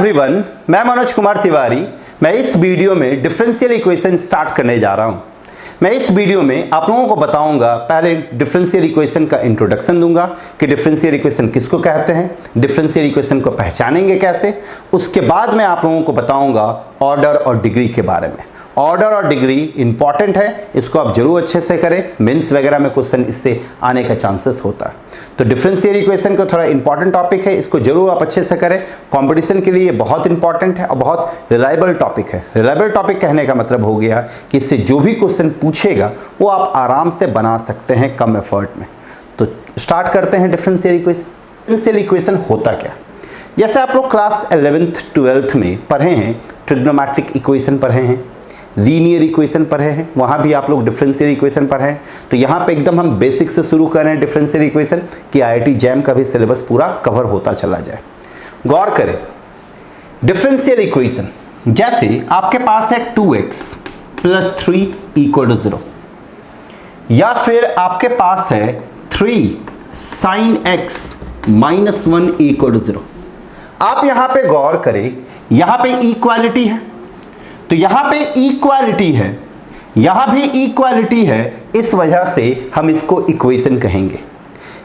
Everyone, मैं मनोज कुमार तिवारी। मैं इस वीडियो में डिफरेंशियल इक्वेशन स्टार्ट करने जा रहा हूं। मैं इस वीडियो में आप लोगों को बताऊंगा, पहले डिफरेंशियल इक्वेशन का इंट्रोडक्शन दूंगा कि डिफरेंशियल इक्वेशन किसको कहते हैं, डिफरेंशियल इक्वेशन को पहचानेंगे कैसे। उसके बाद मैं आप लोगों को बताऊंगा ऑर्डर और डिग्री के बारे में। ऑर्डर और डिग्री इंपॉर्टेंट है, इसको आप जरूर अच्छे से करें। मेंस वगैरह में क्वेश्चन इससे आने का चांसेस होता है। तो डिफरेंशियल इक्वेशन को थोड़ा इंपॉर्टेंट टॉपिक है, इसको जरूर आप अच्छे से करें। कंपटीशन के लिए ये बहुत इंपॉर्टेंट है और बहुत रिलायबल टॉपिक है। रिलायबल टॉपिक कहने का मतलब हो गया कि इससे जो भी क्वेश्चन पूछेगा वो आप आराम से बना सकते हैं कम एफर्ट में। तो स्टार्ट करते हैं डिफरेंशियल इक्वेशन। डिफरेंशियल इक्वेशन होता क्या? जैसे आप लोग क्लास 11th 12th में पढ़े हैं, ट्रिग्नोमेट्रिक इक्वेशन पढ़े हैं, लीनियर इक्वेशन पढ़े हैं, वहाँ भी आप लोग डिफरेंशियल इक्वेशन पढ़े हैं। तो यहाँ पे एकदम हम बेसिक से शुरू कर रहे हैं डिफरेंशियल इक्वेशन कि IIT जैम का भी सिलेबस पूरा कवर होता चला जाए। गौर करें, डिफरेंशियल इक्वेशन जैसे आपके पास है 2x + 3 = 0, या फिर आपके पास है 3 sin x - 1 = 0। आप यहाँ पे गौर करें, यहाँ पे इक्वालिटी है, तो यहां पे इक्वालिटी है, यहां भी इक्वालिटी है, इस वजह से हम इसको इक्वेशन कहेंगे।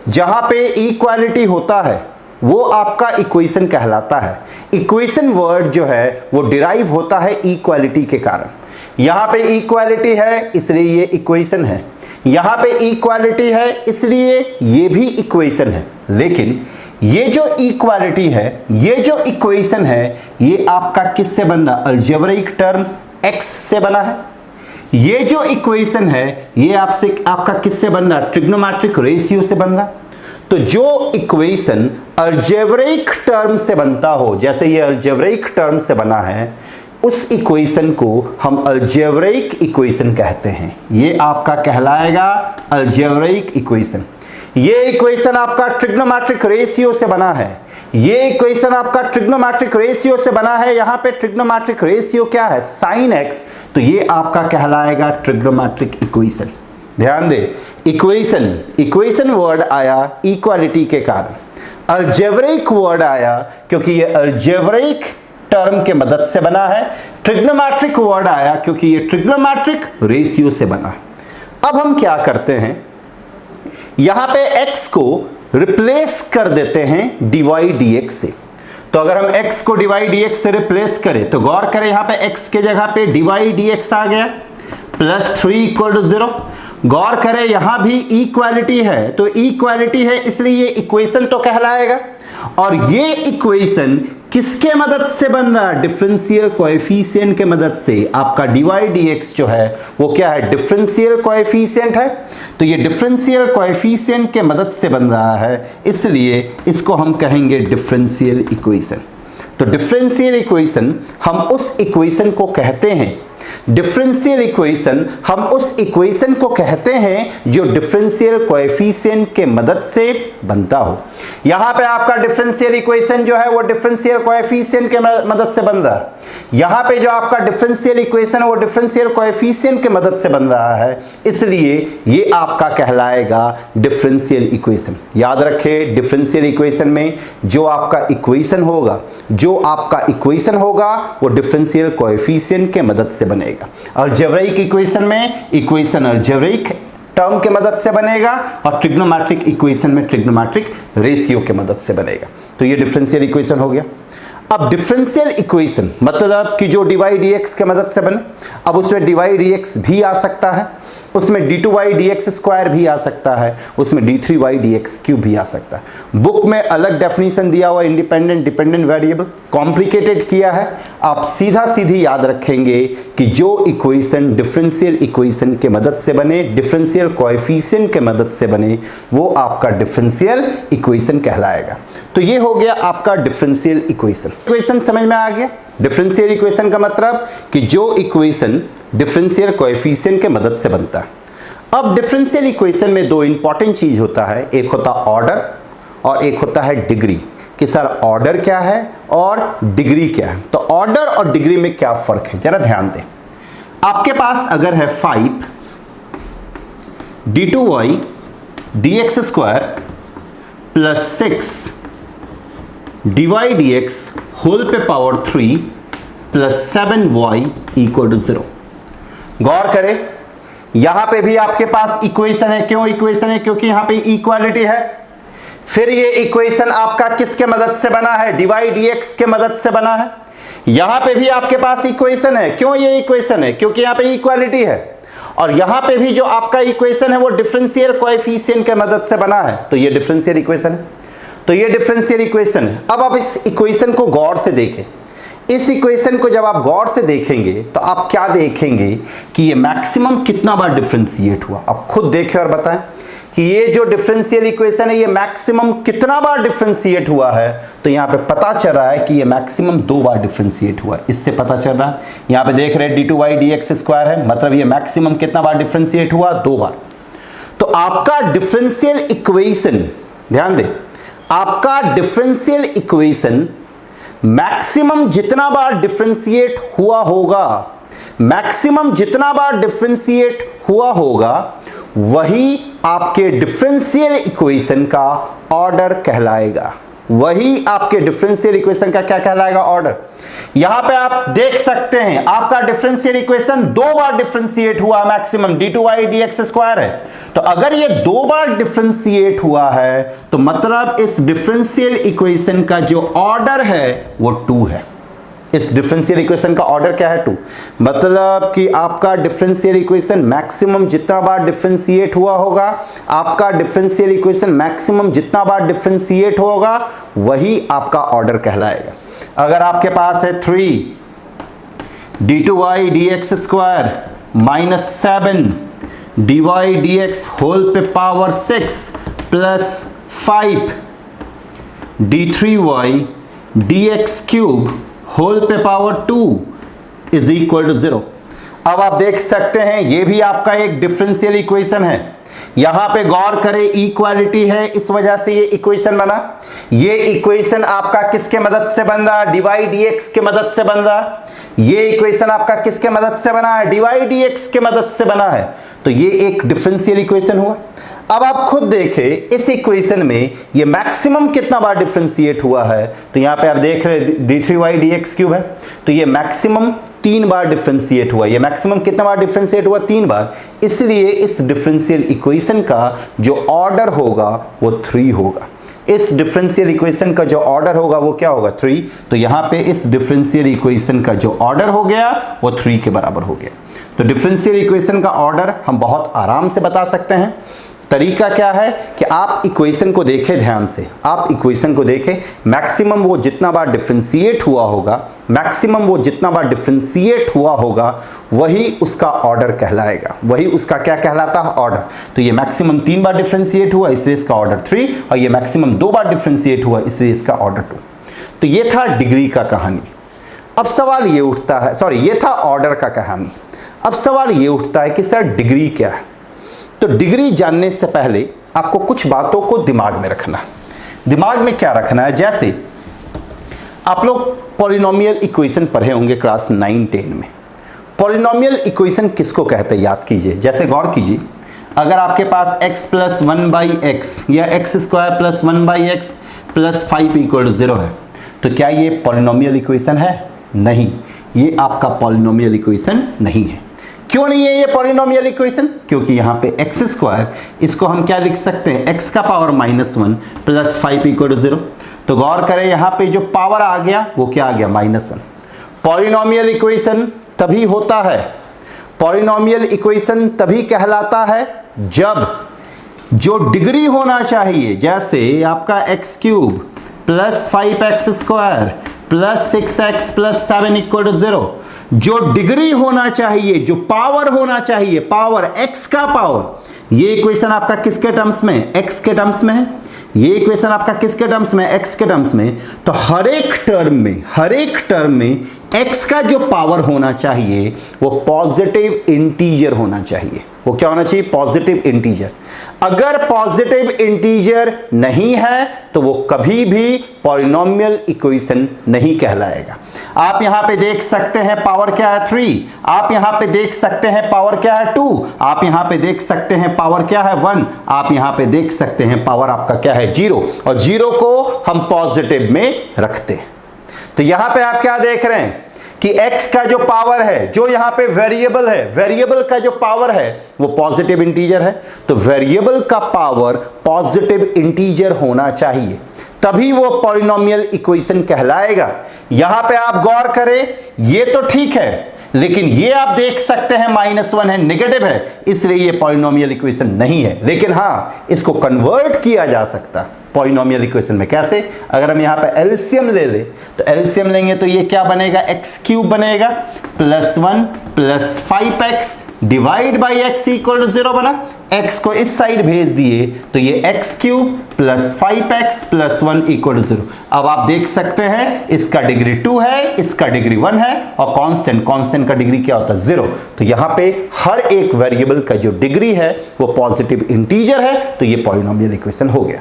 जहां पे इक्वालिटी होता है वो आपका इक्वेशन कहलाता है। इक्वेशन वर्ड जो है वो डिराइव होता है इक्वालिटी के कारण। यहां पे इक्वालिटी है इसलिए ये इक्वेशन है, यहां पे इक्वालिटी है इसलिए ये भी इक्वेशन है। लेकिन ये जो इक्वालिटी है, ये जो इक्वेशन है, ये आपका किससे बना? अलजेब्रिक टर्म x से बना है। ये जो इक्वेशन है ये आपका किससे बना? ट्रिग्नोमेट्रिक रेशियो से बना। तो जो इक्वेशन अलजेब्रिक टर्म से बनता हो, जैसे ये अलजेब्रिक टर्म से बना है, उस इक्वेशन को हम अलजेब्रिक इक्वेशन कहते हैं। ये आपका कहलाएगा अलजेब्रिक इक्वेशन। ये इक्वेशन आपका ट्रिग्नोमेट्रिक रेशियो से बना है। ये इक्वेशन आपका ट्रिग्नोमेट्रिक रेशियो से बना है। यहां पे ट्रिग्नोमेट्रिक रेशियो क्या है? sin x। तो ये आपका कहलाएगा ट्रिग्नोमेट्रिक इक्वेशन। ध्यान दे, इक्वेशन वर्ड आया इक्वालिटी के कारण। अलजेब्रिक वर्ड आया क्योंकि ये अलजेब्रिक टर्म के मदद से बना है। ट्रिग्नोमेट्रिक वर्ड आया क्योंकि ये ट्रिग्नोमेट्रिक रेशियो से बना है। अब हम क्या करते हैं, यहां पे x को रिप्लेस कर देते हैं dy/dx से। तो अगर हम x को dy/dx से रिप्लेस करें तो गौर करें, यहां पे x के जगह पे dy/dx आ गया, +3 = 0। गौर करें यहां भी इक्वालिटी है, तो इक्वालिटी है इसलिए ये इक्वेशन तो कहलाएगा। और ये इक्वेशन किसके मदद से बन रहा है? डिफरेंशियल कोएफिशिएंट के मदद से। आपका dy/dx जो है वो क्या है? डिफरेंशियल कोएफिशिएंट है। तो ये डिफरेंशियल कोएफिशिएंट के मदद से बन रहा है, इसलिए इसको हम कहेंगे डिफरेंशियल इक्वेशन। तो डिफरेंशियल इक्वेशन हम उस इक्वेशन को कहते हैं, डिफरेंशियल इक्वेशन हम उस इक्वेशन को कहते हैं जो डिफरेंशियल कोएफिशिएंट के मदद से बनता हो। यहां पे आपका डिफरेंशियल इक्वेशन जो है वो डिफरेंशियल कोएफिशिएंट के मदद से बन रहा है। यहां पे जो आपका डिफरेंशियल इक्वेशन वो डिफरेंशियल कोएफिशिएंट के मदद से बन रहा है, इसलिए ये आपका कहलाएगा डिफरेंशियल इक्वेशन। याद रखें, डिफरेंशियल इक्वेशन में जो आपका इक्वेशन होगा वो डिफरेंशियल कोएफिशिएंट के मदद से बनेगा। अलजेब्रिक इक्वेशन में इक्वेशन अलजेब्रिक टर्म के मदद से बनेगा और ट्रिग्नोमेट्रिक इक्वेशन में ट्रिग्नोमेट्रिक रेशियो के मदद से बनेगा। तो ये डिफरेंशियल इक्वेशन हो गया। अब डिफरेंशियल इक्वेशन मतलब कि जो dy/dx के मदद से बने, अब उसमें dy/dx भी आ सकता है, उसमें d2y/dx² भी आ सकता है, उसमें d3y/dx³ भी आ सकता है। बुक में अलग डेफिनेशन दिया हुआ इंडिपेंडेंट डिपेंडेंट वेरिएबल, कॉम्प्लिकेटेड किया है। आप सीधी याद रखेंगे कि जो इक्वेशन डिफरेंशियल इक्वेशन के मदद से बने, डिफरेंशियल कोएफिशिएंट के मदद से बने, वो आपका डिफरेंशियल इक्वेशन कहलाएगा। तो ये हो गया आपका डिफरेंशियल इक्वेशन समझ में आ गया। डिफरेंशियल इक्वेशन का मतलब कि जो इक्वेशन डिफरेंशियल कोएफिशिएंट के मदद से बनता है। अब डिफरेंशियल इक्वेशन में दो इंपॉर्टेंट चीज होता है, एक होता ऑर्डर और एक होता है डिग्री। कि सर ऑर्डर क्या है और डिग्री क्या है? तो ऑर्डर और डिग्री में क्या फर्क है, जरा ध्यान दें। आपके पास अगर है 5 d2y dx² + 6 dy dx whole पे power 3 plus 7y equal to 0। गौर करें, यहां पे भी आपके पास इक्वेशन है। क्यों इक्वेशन है? क्योंकि यहां पे इक्वालिटी है। फिर ये इक्वेशन आपका किसके मदद से बना है? dy dx के मदद से बना है। यहां पे भी आपके पास इक्वेशन है। क्यों ये इक्वेशन है? क्योंकि यहां पे इक्वालिटी है। और यहां पे भी जो आपका इक्वेशन है वो डिफरेंशियल कोएफिशिएंट के मदद से बना है, तो ये डिफरेंशियल इक्वेशन है। तो ये डिफरेंशियल इक्वेशन है। अब आप इस इक्वेशन को गौर से देखें। इस इक्वेशन को जब आप गौर से देखेंगे तो आप क्या देखेंगे कि ये मैक्सिमम कितना बार डिफरेंशिएट हुआ। आप खुद देखें और बताएं कि ये जो डिफरेंशियल इक्वेशन है ये मैक्सिमम कितना बार डिफरेंशिएट हुआ है। तो यहां पे पता चल रहा है कि ये मैक्सिमम 2 बार डिफरेंशिएट हुआ है। इससे पता चल रहा है, यहां पे देख रहे हैं d2y dx स्क्वायर है, मतलब ये मैक्सिमम कितना बार डिफरेंशिएट हुआ? 2 बार। तो आपका डिफरेंशियल इक्वेशन, ध्यान दें, आपका डिफरेंशियल इक्वेशन मैक्सिमम जितना बार डिफरेंशिएट हुआ होगा, मैक्सिमम जितना बार डिफरेंशिएट हुआ होगा वही आपके डिफरेंशियल इक्वेशन का ऑर्डर कहलाएगा। वही आपके डिफरेंशियल इक्वेशन का क्या कहलाएगा? ऑर्डर। यहां पे आप देख सकते हैं आपका डिफरेंशियल इक्वेशन 2 बार डिफरेंशिएट हुआ, मैक्सिमम d2y dx स्क्वायर है। तो अगर ये 2 बार डिफरेंशिएट हुआ है तो मतलब इस डिफरेंशियल इक्वेशन का जो ऑर्डर है वो 2 है। इस डिफरेंशियल इक्वेशन का ऑर्डर क्या है? 2। मतलब कि आपका डिफरेंशियल इक्वेशन मैक्सिमम जितना बार डिफरेंशिएट हुआ होगा, आपका डिफरेंशियल इक्वेशन मैक्सिमम जितना बार डिफरेंशिएट होगा वही आपका ऑर्डर कहलाएगा। अगर आपके पास है 3 d2y dx square minus 7 dy dx whole पे power 6 plus 5 d3y dx cube whole पे पावर 2 इज इक्वल टू 0। अब आप देख सकते हैं ये भी आपका एक डिफरेंशियल इक्वेशन है। यहां पे गौर करें, इक्वालिटी है, इस वजह से ये इक्वेशन बना। ये इक्वेशन आपका किसके मदद से बन रहा? dy dx के मदद से बन रहा। ये इक्वेशन आपका किसके मदद से बना है? dy dx के मदद से बना है। तो ये एक डिफरेंशियल इक्वेशन हुआ। अब आप खुद देखें इस इक्वेशन में ये मैक्सिमम कितना बार डिफरेंशिएट हुआ है। तो यहां पे आप देख रहे हैं d3y dx क्यूब है, तो ये मैक्सिमम 3 बार डिफरेंशिएट हुआ। ये मैक्सिमम कितना बार डिफरेंशिएट हुआ? 3 बार। इसलिए इस डिफरेंशियल इक्वेशन का जो ऑर्डर होगा वो 3 होगा। इस डिफरेंशियल इक्वेशन का जो ऑर्डर होगा वो क्या होगा? 3। तो यहां पे इस डिफरेंशियल इक्वेशन का जो ऑर्डर हो गया वो 3 के बराबर हो गया। तो डिफरेंशियल इक्वेशन का ऑर्डर हम बहुत आराम से बता सकते हैं। तरीका क्या है कि आप इक्वेशन को देखें ध्यान से, आप इक्वेशन को देखें, मैक्सिमम वो जितना बार डिफरेंशिएट हुआ होगा, मैक्सिमम वो जितना बार डिफरेंशिएट हुआ होगा वही उसका ऑर्डर कहलाएगा। वही उसका क्या कहलाता है? ऑर्डर। तो ये मैक्सिमम 3 बार डिफरेंशिएट हुआ इसलिए इसका ऑर्डर 3, और ये मैक्सिमम 2 बार डिफरेंशिएट हुआ इसलिए इसका ऑर्डर 2। तो ये था डिग्री का कहानी। अब सवाल ये उठता है, सॉरी, ये था ऑर्डर का कहानी। अब सवाल ये उठता है कि सर डिग्री क्या है? तो डिग्री जानने से पहले आपको कुछ बातों को दिमाग में रखना है। दिमाग में क्या रखना है? जैसे आप लोग पॉलिनोमियल इक्वेशन पढ़े होंगे क्लास 9-10 में। पॉलिनोमियल इक्वेशन किसको कहते हैं? याद कीजिए। जैसे गौर कीजिए, अगर आपके पास x प्लस 1/x या x square plus 1/x plus 5 equal to 0 है, तो क्या ये पॉलिनोमियल इक्वेशन है? नहीं, ये आपका पॉलिनोमियल इक्वेशन नहीं है। क्यों नहीं है ये पॉलिनोमियल इक्वेशन? क्योंकि यहाँ पे x स्क्वायर, इसको हम क्या लिख सकते हैं? x का पावर -1 प्लस 5 इक्वल टू 0। तो गौर करें यहाँ पे जो पावर आ गया वो क्या आ गया? -1। पॉलिनोमियल इक्वेशन तभी होता है, पॉलिनोमियल इक्वेशन तभी कहलाता है जब जो डिग्री होना चाहिए, जैसे आपका x cube plus 5x square plus 6x plus 7 equal to 0, जो डिग्री होना चाहिए, जो पावर होना चाहिए, पावर x का पावर, ये इक्वेशन आपका किसके टर्म्स में? x के टर्म्स में है। ये इक्वेशन आपका किसके टर्म्स में? x के टर्म्स में। तो हर एक टर्म में x का जो पावर होना चाहिए वो पॉजिटिव इंटीजर होना चाहिए। वो क्या होना चाहिए? Positive integer. अगर पॉजिटिव इंटीजर नहीं है तो वो कभी भी पॉलिनोमियल इक्वेशन नहीं कहलाएगा। आप यहां पे देख सकते हैं पावर क्या है 3, आप यहां पे देख सकते हैं पावर क्या है 2, आप यहां पे देख सकते हैं पावर क्या है 1, आप यहां पे देख सकते हैं पावर आपका क्या है 0, और 0 को हम पॉजिटिव में रखते हैं। तो यहां पे आप क्या देख रहे हैं कि x का जो पावर है, जो यहां पे वेरिएबल है, वेरिएबल का जो पावर है वो पॉजिटिव इंटीजर है। तो वेरिएबल का पावर पॉजिटिव इंटीजर होना चाहिए, तभी वो पॉलिनोमियल इक्वेशन कहलाएगा। यहां पे आप गौर करें, ये तो ठीक है, लेकिन ये आप देख सकते हैं -1 है, नेगेटिव है, इसलिए ये पॉलिनोमियल इक्वेशन नहीं है। लेकिन हां, इसको कन्वर्ट किया जा सकता पॉलिनोमियल इक्वेशन में। कैसे? अगर हम यहां पे एलसीएम ले ले, तो एलसीएम लेंगे तो ये क्या बनेगा, x³ बनेगा +1 + 5x डिवाइड बाई x = 0 बना। x को इस साइड भेज दिए तो ये x³ + 5x + 1 = 0। अब आप देख सकते हैं इसका डिग्री 2 है, इसका डिग्री 1 है, और कांस्टेंट का डिग्री क्या होता है 0। तो यहां पे हर एक वेरिएबल का जो डिग्री है वो पॉजिटिव इंटीजर है, तो ये पॉलिनोमियल इक्वेशन हो गया।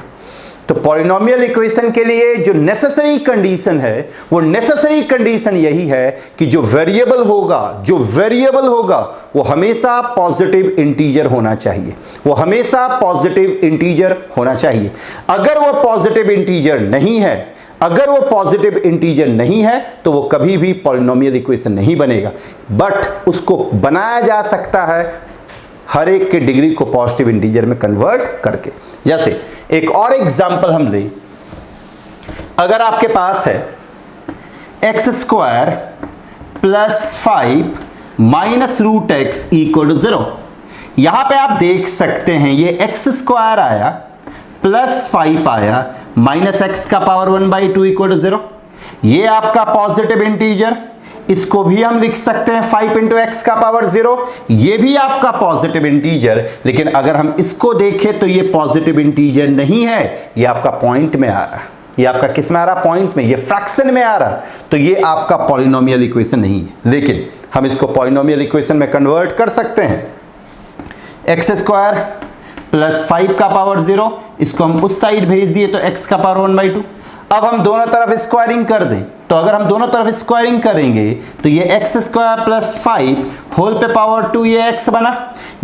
तो पॉलिनोमियल इक्वेशन के लिए जो नेसेसरी कंडीशन है, वो नेसेसरी कंडीशन यही है कि जो वेरिएबल होगा वो हमेशा पॉजिटिव इंटीजर होना चाहिए, वो हमेशा पॉजिटिव इंटीजर होना चाहिए। अगर वो पॉजिटिव इंटीजर नहीं है, तो वो कभी भी पॉलिनोमियल इक्वेशन नहीं बनेगा। बट उसको बनाया जा सकता है हर एक के डिग्री को पॉजिटिव इंटीजर में कन्वर्ट करके। जैसे एक और एग्जांपल हम लें, अगर आपके पास है x² + 5 -√x = 0। यहां पे आप देख सकते हैं ये x² आया +5 आया -x का पावर 1/2 = 0। ये आपका पॉजिटिव इंटीजर, इसको भी हम लिख सकते हैं 5 × x का पावर 0, ये भी आपका पॉजिटिव इंटीजर। लेकिन अगर हम इसको देखें तो ये पॉजिटिव इंटीजर नहीं है, ये आपका पॉइंट में आ रहा है, ये आपका किस में आ रहा, पॉइंट में, ये फ्रैक्शन में आ रहा। तो ये आपका पॉलिनोमियल इक्वेशन नहीं है, लेकिन हम इसको पॉलिनोमियल इक्वेशन में कन्वर्ट कर सकते हैं। x² + 5 का पावर 0, इसको हम उस साइड भेज दिए तो x का पावर 1/2। अब हम दोनों तरफ स्क्वायरिंग कर दें, तो अगर हम दोनों तरफ स्क्वायरिंग करेंगे तो ये x² + 5 होल पे पावर 2, ये x बना।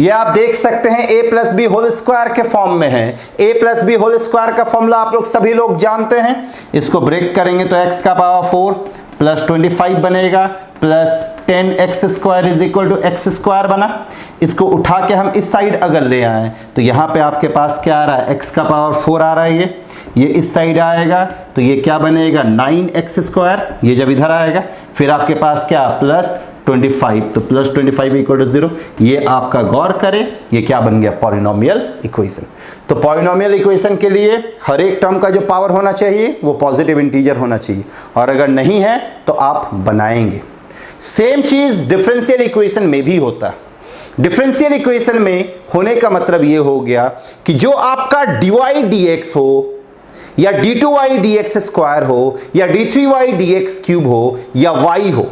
ये आप देख सकते हैं a + b होल स्क्वायर के फॉर्म में है। a + b होल स्क्वायर का फॉर्मूला आप लोग सभी लोग जानते हैं। इसको ब्रेक करेंगे तो x का पावर 4 + 25 बनेगा +10x² = x² बना। इसको उठा के हम इस साइड अगर ले आए तो यहाँ पे आपके पास क्या आ रहा है, x का पावर 4 आ रहा है, ये इस साइड आएगा तो ये क्या बनेगा 9x²। ये जब इधर आएगा फिर आपके पास क्या +25, तो +25 = 0। ये आपका गौर करें, ये क्या बन गया, पॉलिनोमियल इक्वेशन। तो पॉलिनोमियल इक्वेशन के लिए हर एक टर्म का जो पावर होना चाहिए वो पॉजिटिव इंटीजर होना चाहिए, और अगर नहीं है तो आप बनाएंगे। सेम चीज डिफरेंशियल इक्वेशन में भी होता है। डिफरेंशियल इक्वेशन में होने का मतलब ये हो गया कि जो आपका dy/dx हो, या d2y dx² हो, या d3y dx³ हो, या y हो,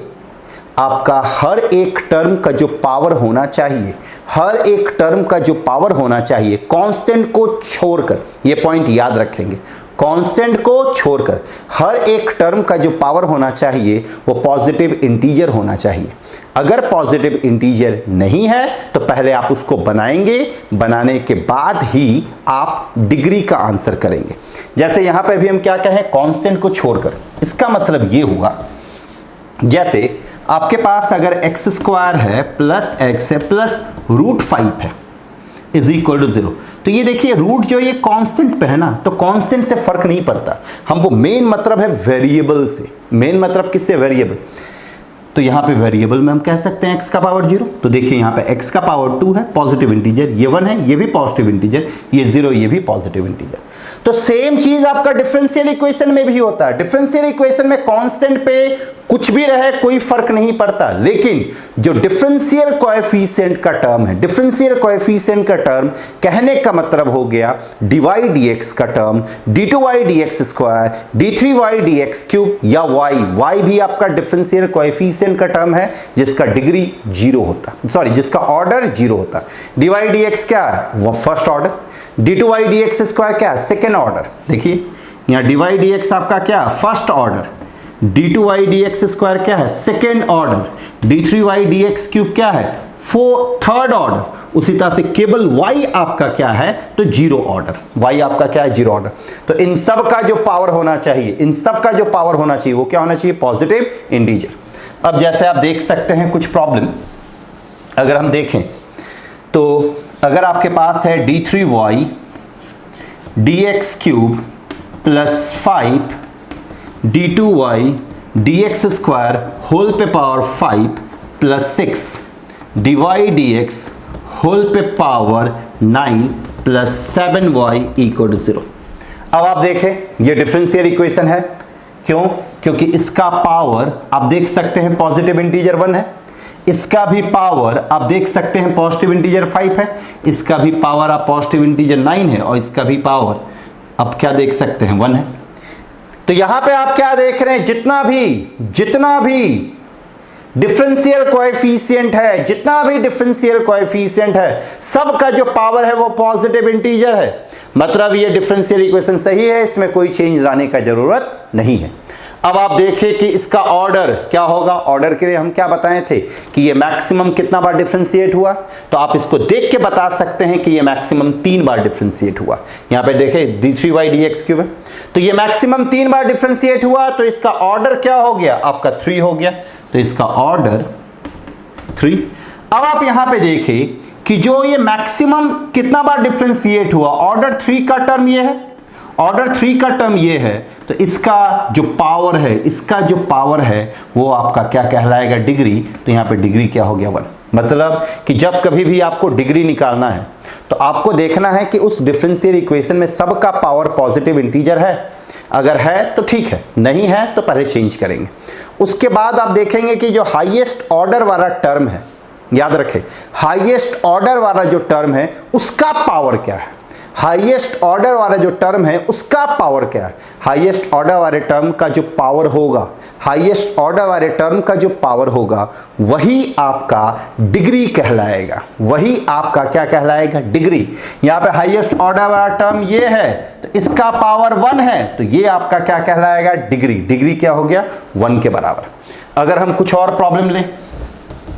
आपका हर एक टर्म का जो पावर होना चाहिए, हर एक टर्म का जो पावर होना चाहिए कांस्टेंट को छोड़कर, ये पॉइंट याद रखेंगे, कांस्टेंट को छोड़कर हर एक टर्म का जो पावर होना चाहिए वो पॉजिटिव इंटीजर होना चाहिए। अगर पॉजिटिव इंटीजर नहीं है तो पहले आप उसको बनाएंगे, बनाने के बाद ही आप डिग्री का आंसर करेंगे। जैसे यहां पे भी हम क्या कहें, कांस्टेंट को छोड़कर, इसका मतलब ये हुआ जैसे आपके पास अगर x² है +x है +√5 है = 0, तो ये देखिए रूट जो ये कांस्टेंट पे है ना, तो कांस्टेंट से फर्क नहीं पड़ता, हमको मेन मतलब है वेरिएबल से। मेन मतलब किससे, वेरिएबल। तो यहाँ पे वेरिएबल में हम कह सकते हैं x का पावर 0। तो देखिए यहाँ पे x का पावर 2 है, पॉजिटिव इंटीजर, ये 1 है, ये भी पॉजिटिव इंटीजर, ये 0, ये भी पॉजिटिव इंटीजर। तो सेम चीज आपका डिफरेंशियल इक्वेशन में भी होता है। डिफरेंशियल इक्वेशन में कांस्टेंट पे कुछ भी रहे कोई फर्क नहीं पड़ता, लेकिन जो डिफरेंशियल कोएफिशिएंट का टर्म है, डिफरेंशियल कोएफिशिएंट का टर्म कहने का मतलब हो गया dy/dx का term, d2y dx², d3y dx³ या y भी आपका डिफरेंशियल कोएफिशिएंट का टर्म है जिसका डिग्री 0 होता, सॉरी जिसका ऑर्डर 0 होता। dy/dx क्या है, वो फर्स्ट ऑर्डर, d2y dx² क्या है, सेकेंड ऑर्डर। देखिए यहाँ dy/dx आपका क्या, first order, d2y dx square क्या है, second order, d3y dx cube क्या है, थर्ड ऑर्डर। उसी तरह से केवल y आपका क्या है, तो जीरो ऑर्डर, y आपका क्या है, जीरो ऑर्डर। तो इन सब का जो पावर होना चाहिए, इन सब का जो पावर होना चाहिए वो क्या होना चाहिए, पॉजिटिव इंटीजर। अब जैसे आप देख सकते हैं कुछ प्रॉब्लम अगर हम देखें तो अगर आपके पास है d3y dx cube plus 5 d2y dx square whole पे power 5 plus 6 dy dx whole पे power 9 plus 7y equal to 0। अब आप देखें ये डिफरेंशियल इक्वेशन है, क्यों, क्योंकि इसका पावर आप देख सकते हैं पॉजिटिव इंटीजर 1 है, इसका भी पावर आप देख सकते हैं पॉजिटिव इंटीजर 5 है, इसका भी पावर आप पॉजिटिव इंटीजर 9 है, और इसका भी पावर आप क्या देख सकते हैं 1 है। तो यहां पे आप क्या देख रहे हैं, जितना भी डिफरेंशियल कोएफिशिएंट है, जितना भी डिफरेंशियल कोएफिशिएंट है, सबका जो पावर है वो पॉजिटिव इंटीजर है। मतलब ये डिफरेंशियल इक्वेशन सही है, इसमें कोई चेंज लाने का जरूरत नहीं है। अब आप देखें कि इसका ऑर्डर क्या होगा। ऑर्डर के लिए हम क्या बताए थे कि ये मैक्सिमम कितना बार डिफरेंशिएट हुआ, तो आप इसको देख के बता सकते हैं कि ये मैक्सिमम 3 बार डिफरेंशिएट हुआ। यहां पे देखें d3y dx क्यूब है, तो ये मैक्सिमम 3 बार डिफरेंशिएट हुआ, तो इसका ऑर्डर क्या हो गया, आपका 3 हो गया, तो इसका ऑर्डर 3। अब आप यहां पे देखें कि जो ये मैक्सिमम कितना बार डिफरेंशिएट हुआ, ऑर्डर 3 का टर्म ये है, ऑर्डर 3 का टर्म ये है, तो इसका जो पावर है, इसका जो पावर है वो आपका क्या कहलाएगा, डिग्री। तो यहां पे डिग्री क्या हो गया 1। मतलब कि जब कभी भी आपको डिग्री निकालना है तो आपको देखना है कि उस डिफरेंशियल इक्वेशन में सबका पावर पॉजिटिव इंटीजर है। अगर है तो ठीक है, नहीं है तो पहले चेंज करेंगे। उसके बाद आप देखेंगे कि जो हाईएस्ट ऑर्डर वाला टर्म है, याद रखें हाईएस्ट ऑर्डर वाला जो टर्म है उसका पावर क्या है, हाईएस्ट ऑर्डर वाला जो टर्म है उसका पावर क्या है। हाईएस्ट ऑर्डर वाले टर्म का जो पावर होगा, हाईएस्ट ऑर्डर वाले टर्म का जो पावर होगा वही आपका डिग्री कहलाएगा, वही आपका क्या कहलाएगा, डिग्री। यहां पे हाईएस्ट ऑर्डर वाला टर्म ये है, तो इसका पावर 1 है, तो ये आपका क्या कहलाएगा, डिग्री। डिग्री क्या हो गया, 1 के बराबर। अगर हम कुछ और प्रॉब्लम लें,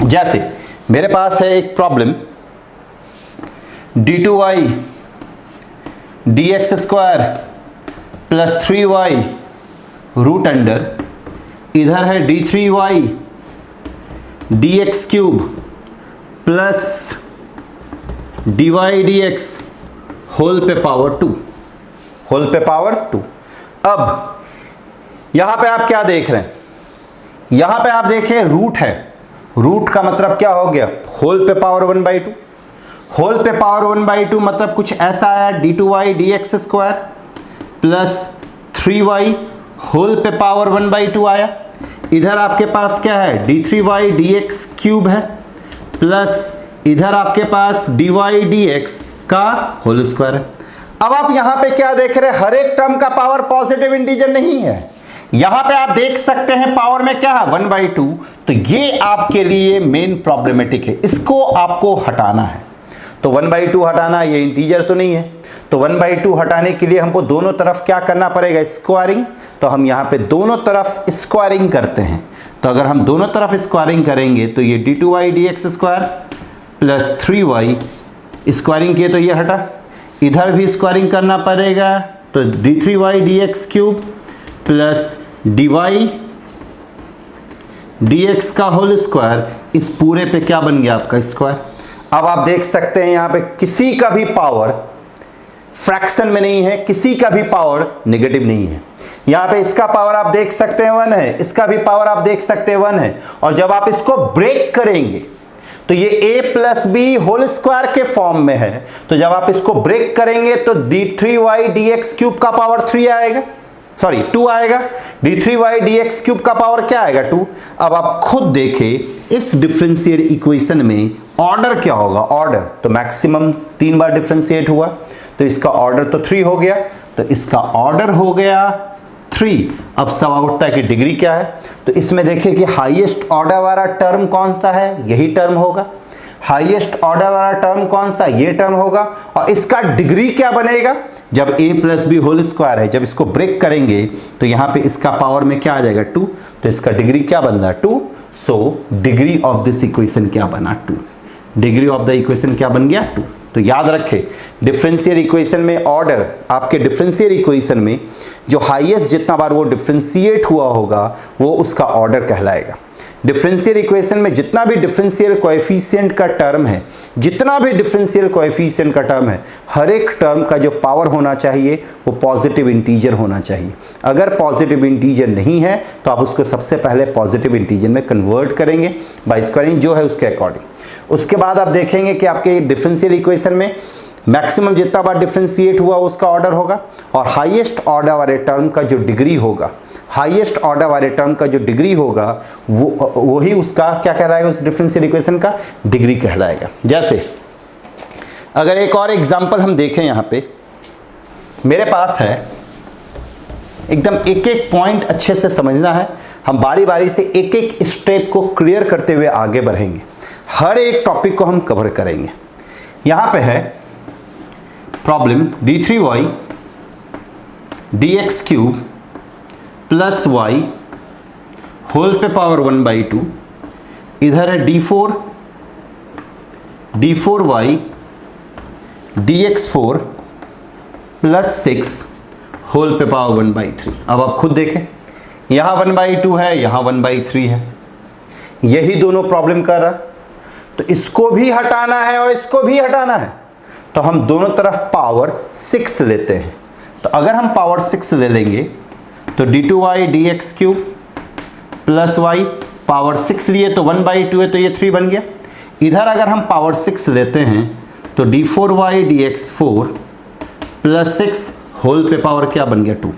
जैसे मेरे पास है एक problem d2y dx square plus 3y root under, इधर है d3y dx cube plus dy dx whole पे पावर 2, होल पे पावर 2। अब यहां पे आप क्या देख रहे हैं, यहां पे आप देखें रूट है, रूट का मतलब क्या हो गया, होल पे पावर 1/2, होल पे पावर 1/2 मतलब कुछ ऐसा आया d2y dx square plus 3y whole पे पावर 1/2 आया। इधर आपके पास क्या है, d3y dx क्यूब है प्लस इधर आपके पास dy dx का होल स्क्वायर है। अब आप यहां पे क्या देख रहे हैं, हर एक टर्म का पावर पॉजिटिव इंटीजर नहीं है। यहां पे आप देख सकते हैं पावर में क्या है, 1/2। तो ये आपके लिए मेन प्रॉब्लमेटिक है, इसको आपको हटाना है। तो 1/2 हटाना, ये इंटीजर तो नहीं है, तो 1/2 हटाने के लिए हमको दोनों तरफ क्या करना पड़ेगा, स्क्वायरिंग। तो हम यहाँ पे दोनों तरफ स्क्वायरिंग करते हैं। तो अगर हम दोनों तरफ स्क्वायरिंग करेंगे तो ये d2y dx square plus 3y squaring किए तो ये हटा, इधर भी स्क्वायरिंग करना पड़ेगा, तो d3y dx cube plus dy dx का होल स्क्वायर, इस पूरे पे क्या बन गया आपका स्क्वायर। अब आप देख सकते हैं यहां पे किसी का भी पावर फ्रैक्शन में नहीं है, किसी का भी पावर नेगेटिव नहीं है। यहां पे इसका पावर आप देख सकते हैं 1 है, इसका भी पावर आप देख सकते हैं 1 है, और जब आप इसको ब्रेक करेंगे तो ये a plus b whole square के फॉर्म में है, तो जब आप इसको ब्रेक करेंगे तो d3y dx क्यूब का पावर 3 आएगा, सॉरी 2 आएगा, d3y dx क्यूब का पावर क्या आएगा, 2। अब आप खुद देखें इस डिफरेंशियल इक्वेशन में ऑर्डर क्या होगा, ऑर्डर तो मैक्सिमम 3 बार डिफरेंशिएट हुआ, तो इसका ऑर्डर तो 3 हो गया, तो इसका ऑर्डर हो गया 3। अब सवाल उठता है कि डिग्री क्या है, तो इसमें देखिए कि हाईएस्ट ऑर्डर वाला टर्म कौन सा है, यही टर्म होगा। हाईएस्ट ऑर्डर वाला टर्म कौन सा, ये टर्म होगा। और इसका डिग्री क्या बनेगा, जब a plus b whole square है, जब इसको ब्रेक करेंगे तो यहां पे इसका पावर में क्या आ जाएगा 2, तो इसका डिग्री क्या बन रहा है 2। So degree of this equation क्या बना 2, डिग्री ऑफ द इक्वेशन क्या बन गया 2। तो याद रखें डिफरेंशियल इक्वेशन में ऑर्डर, आपके डिफरेंशियल इक्वेशन में जो हाईएस्ट जितना बार वो डिफरेंशिएट हुआ होगा वो उसका ऑर्डर कहलाएगा। डिफरेंशियल इक्वेशन में जितना भी डिफरेंशियल कोएफिशिएंट का टर्म है, जितना भी डिफरेंशियल कोएफिशिएंट का टर्म है, हर एक टर्म का जो पावर होना चाहिए वो पॉजिटिव इंटीजर होना चाहिए। अगर पॉजिटिव इंटीजर नहीं है तो आप उसको सबसे पहले पॉजिटिव इंटीजर में कन्वर्ट करेंगे बाय स्क्वायरिंग जो है उसके अकॉर्डिंग। उसके बाद आप देखेंगे कि आपके डिफरेंशियल इक्वेशन में मैक्सिमम जितना बार डिफरेंशिएट हुआ उसका ऑर्डर होगा, और हाईएस्ट ऑर्डर वाले टर्म का जो डिग्री होगा, हाईएस्ट ऑर्डर वाले टर्म का जो डिग्री होगा वही उसका क्या कहलाएगा, उस डिफरेंशियल इक्वेशन का डिग्री कहलाएगा। जैसे अगर एक और एग्जांपल हम देखें, यहां पे मेरे पास है, एकदम एक एक पॉइंट अच्छे से समझना है, हम बारी बारी से एक एक स्टेप को क्लियर करते हुए आगे बढ़ेंगे, हर एक टॉपिक को हम कवर करेंगे। यहां पे है problem d3y dx cube plus y whole पे पावर 1/2, इधर है d4y dx4 प्लस 6 होल पे पावर 1/3। अब आप खुद देखें, यहां 1/2 है, यहां 1/3 है, यही दोनों प्रॉब्लम कर रहा, तो इसको भी हटाना है और इसको भी हटाना है, तो हम दोनों तरफ पावर 6 लेते हैं। तो अगर हम पावर 6 ले लेंगे तो d2y dx cube plus y, power 6 लिए तो 1/2 है तो ये 3 बन गया। इधर अगर हम पावर 6 लेते हैं तो d4y dx4 प्लस 6 होल पे पावर क्या बन गया 2।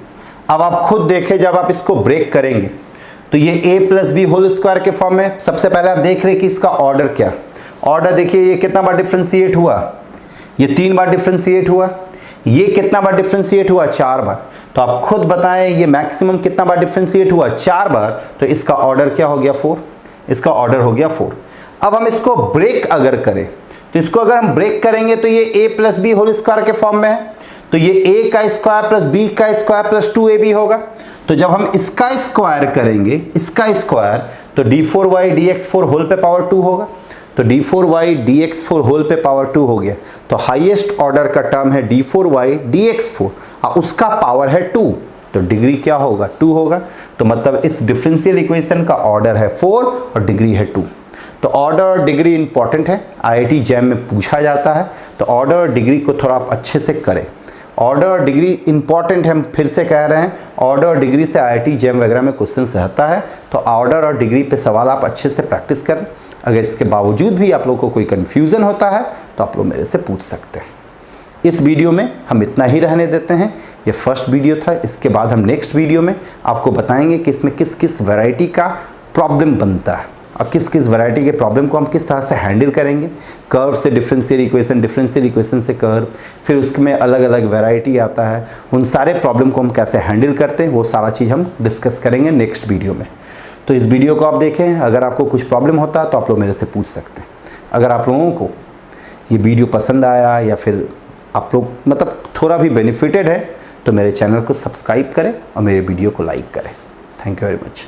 अब आप खुद देखें, जब आप इसको ब्रेक करेंगे तो ये a plus b whole square के फॉर्म में, सबसे पहले आप देख रहे हैं कि इसका ऑर्डर क्या, ऑर्डर देखिए ये कितना बार डिफरेंशिएट हुआ, ये 3 बार डिफरेंशिएट हुआ, ये कितना बार डिफरेंशिएट हुआ 4 बार। तो आप खुद बताएं ये मैक्सिमम कितना बार डिफरेंशिएट हुआ 4 बार, तो इसका ऑर्डर क्या हो गया 4, इसका ऑर्डर हो गया 4। अब हम इसको ब्रेक अगर करें तो इसको अगर हम ब्रेक करेंगे तो ये a plus b whole square के फॉर्म में है, तो ये a का स्क्वायर प्लस b का स्क्वायर प्लस 2ab होगा। तो जब हम इसका स्क्वायर करेंगे, इसका स्क्वायर, तो d4y dx4 होल पे पावर 2 होगा, तो d4y dx4 होल पे पावर 2 हो गया। तो हाईएस्ट ऑर्डर का टर्म है d4y dx4 और उसका पावर है 2, तो डिग्री क्या होगा 2 होगा। तो मतलब इस डिफरेंशियल इक्वेशन का ऑर्डर है 4 और डिग्री है 2। तो ऑर्डर और डिग्री इंपॉर्टेंट है, IIT जैम में पूछा जाता है, तो ऑर्डर और डिग्री को थोड़ा आप अच्छे से करें। ऑर्डर और डिग्री इंपॉर्टेंट है, हम फिर से कह रहे हैं, ऑर्डर और डिग्री से IIT जैम वगैरह में क्वेश्चन रहता है, तो ऑर्डर और डिग्री पे सवाल आप अच्छे से प्रैक्टिस करें। अगर इसके बावजूद भी आप लोग को कोई कन्फ्यूज़न होता है तो आप लोग मेरे से पूछ सकते हैं। इस वीडियो में हम इतना ही रहने देते हैं, ये फर्स्ट वीडियो था। इसके बाद हम नेक्स्ट वीडियो में आपको बताएंगे कि इसमें किस किस वैरायटी का प्रॉब्लम बनता है और किस किस वैरायटी के प्रॉब्लम को हम किस तरह से हैंडल करेंगे। कर्व से डिफरेंशियल इक्वेशन, डिफरेंशियल इक्वेशन से कर्व, फिर उसमें अलग अलग वैरायटी आता है, उन सारे प्रॉब्लम को हम कैसे हैंडल करते हैं वो सारा चीज़ हम डिस्कस करेंगे नेक्स्ट वीडियो में। तो इस वीडियो को आप देखें, अगर आपको कुछ प्रॉब्लम होता है तो आप लोग मेरे से पूछ सकते हैं। अगर आप लोगों को ये वीडियो पसंद आया या फिर आप लोग मतलब थोड़ा भी बेनिफिटेड है तो मेरे चैनल को सब्सक्राइब करें और मेरे वीडियो को लाइक करें। Thank you very much.